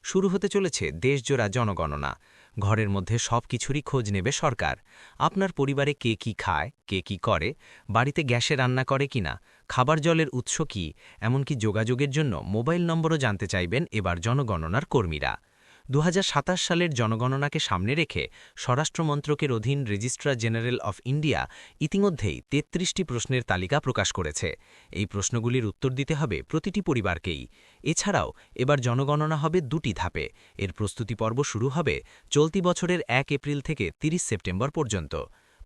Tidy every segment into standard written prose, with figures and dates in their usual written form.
শুরু হতে চলেছে দেশজোড়া জনগণনা। ঘরের মধ্যে সবকিছুরই খোঁজ নেবে সরকার। আপনার পরিবারে কে কি খায়, কে কি করে, বাড়িতে গ্যাসে রান্না করে কিনা, খাবার জলের উৎস কি, এমনকি যোগাযোগের জন্য মোবাইল নম্বরও জানতে চাইবেন এবার জনগণনার কর্মীরা। ২০২৭ সালের জনগণনাকে সামনে রেখে স্বরাষ্ট্র মন্ত্রকের অধীন রেজিস্ট্রার জেনারেল অফ ইন্ডিয়া ইতিমধ্যেই ৩৩টি প্রশ্নের তালিকা প্রকাশ করেছে। এই প্রশ্নগুলির উত্তর দিতে হবে প্রতিটি পরিবারকেই। এছাড়াও এবার জনগণনা হবে দুটি ধাপে। এর প্রস্তুতি পর্ব শুরু হবে চলতি বছরের ১ এপ্রিল থেকে ৩০ সেপ্টেম্বর পর্যন্ত।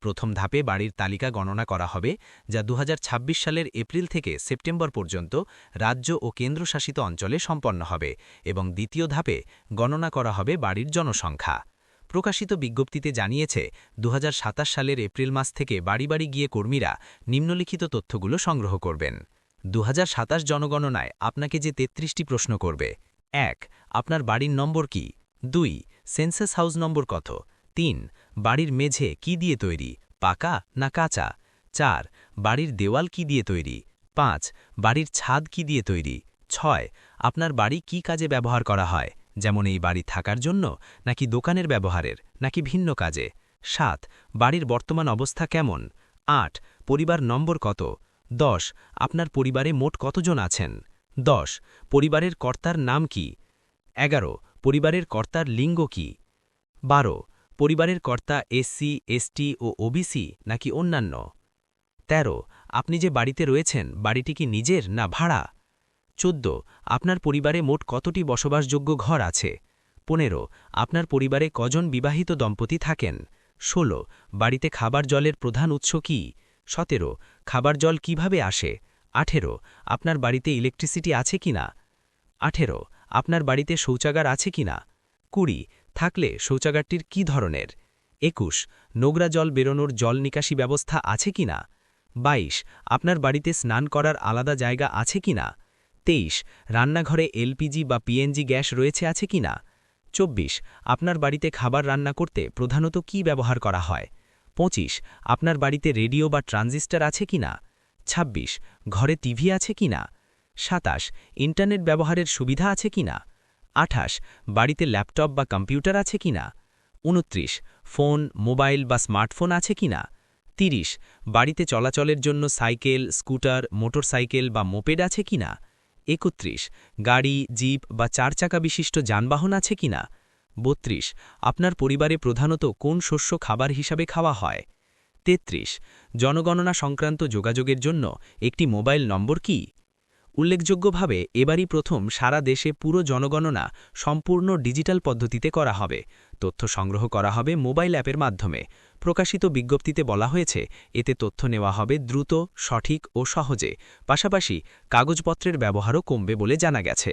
প্রথম ধাপে বাড়ির তালিকা গণনা করা হবে, যা ২০২৬ সালের এপ্রিল থেকে সেপ্টেম্বর পর্যন্ত রাজ্য ও কেন্দ্রশাসিত অঞ্চলে সম্পন্ন হবে, এবং দ্বিতীয় ধাপে গণনা করা হবে বাড়ির জনসংখ্যা। প্রকাশিত বিজ্ঞপ্তিতে জানিয়েছে ২০২৭ সালের এপ্রিল মাস থেকে বাড়ি বাড়ি গিয়ে কর্মীরা নিম্নলিখিত তথ্যগুলো সংগ্রহ করবেন। ২০২৭ জনগণনায় আপনাকে যে ৩৩টি প্রশ্ন করবে: ১. আপনার বাড়ির নম্বর কি? ২. সেন্সাস হাউস নম্বর কত? ৩. বাড়ির মেঝে কি দিয়ে তৈরি, পাকা না কাঁচা? ৪. বাড়ির দেওয়াল কি দিয়ে তৈরি? ৫. বাড়ির ছাদ কি দিয়ে তৈরি? ৬. আপনার বাড়ি কি কাজে ব্যবহার করা হয়, যেমন এই বাড়ি থাকার জন্য, নাকি দোকানের ব্যবহারের, নাকি ভিন্ন কাজে? ৭. বাড়ির বর্তমান অবস্থা কেমন? ৮. পরিবার নম্বর কত? ১০. আপনার পরিবারে মোট কতজন আছেন? ১০. পরিবারের কর্তার নাম কি? ১১. পরিবারের কর্তার লিঙ্গ কি? ১২. পরিবারের কর্তা এসসি, এসটি ও ওবিসি নাকি অন্যান্য? ১৩. আপনি যে বাড়িতে রয়েছেন, বাড়িটি কি নিজের না ভাড়া? ১৪. আপনার পরিবারে মোট কতটি বসবাসযোগ্য ঘর আছে? ১৫. আপনার পরিবারে কজন বিবাহিত দম্পতি থাকেন? ১৬. বাড়িতে খাবার জলের প্রধান উৎস কি? ১৭. খাবার জল কিভাবে আসে? ১৮. আপনার বাড়িতে ইলেকট্রিসিটি আছে কিনা? ১৮. আপনার বাড়িতে শৌচাগার আছে কিনা? ২০. থাকলে শৌচাগারটির কি ধরনের? ২১. নোংরা জল বেরোনোর জল নিকাশি ব্যবস্থা আছে কিনা? ২২. আপনার বাড়িতে স্নান করার আলাদা জায়গা আছে কিনা? ২৩. রান্নাঘরে এলপিজি বা পিএনজি গ্যাস রয়েছে আছে কিনা? ২৪. আপনার বাড়িতে খাবার রান্না করতে প্রধানত কি ব্যবহার করা হয়? ২৫. আপনার বাড়িতে রেডিও বা ট্রানজিস্টর আছে কিনা? ২৬. ঘরে টিভি আছে কিনা? ২৭. ইন্টারনেট ব্যবহারের সুবিধা আছে কিনা? ২৮. বাড়িতে ল্যাপটপ বা কম্পিউটার আছে কিনা? ২৯. ফোন, মোবাইল বা স্মার্টফোন আছে কিনা? ৩০. বাড়িতে চলাচলের জন্য সাইকেল, স্কুটার, মোটরসাইকেল বা মোপেড আছে কিনা? ৩১. গাড়ি, জিপ বা ৪ চাকা বিশিষ্ট যানবাহন আছে কিনা? ৩২. আপনার পরিবারে প্রধানত কোন শস্য খাবার হিসাবে খাওয়া হয়? ৩৩. জনগণনা সংক্রান্ত যোগাযোগের জন্য একটি মোবাইল নম্বর কি? উল্লেখযোগ্যভাবে এবারই প্রথম সারা দেশে পুরো জনগণনা সম্পূর্ণ ডিজিটাল পদ্ধতিতে করা হবে। তথ্য সংগ্রহ করা হবে মোবাইল অ্যাপের মাধ্যমে। প্রকাশিত বিজ্ঞপ্তিতে বলা হয়েছে, এতে তথ্য নেওয়া হবে দ্রুত, সঠিক ও সহজে। পাশাপাশি কাগজপত্রের ব্যবহারও কমবে বলে জানা গেছে।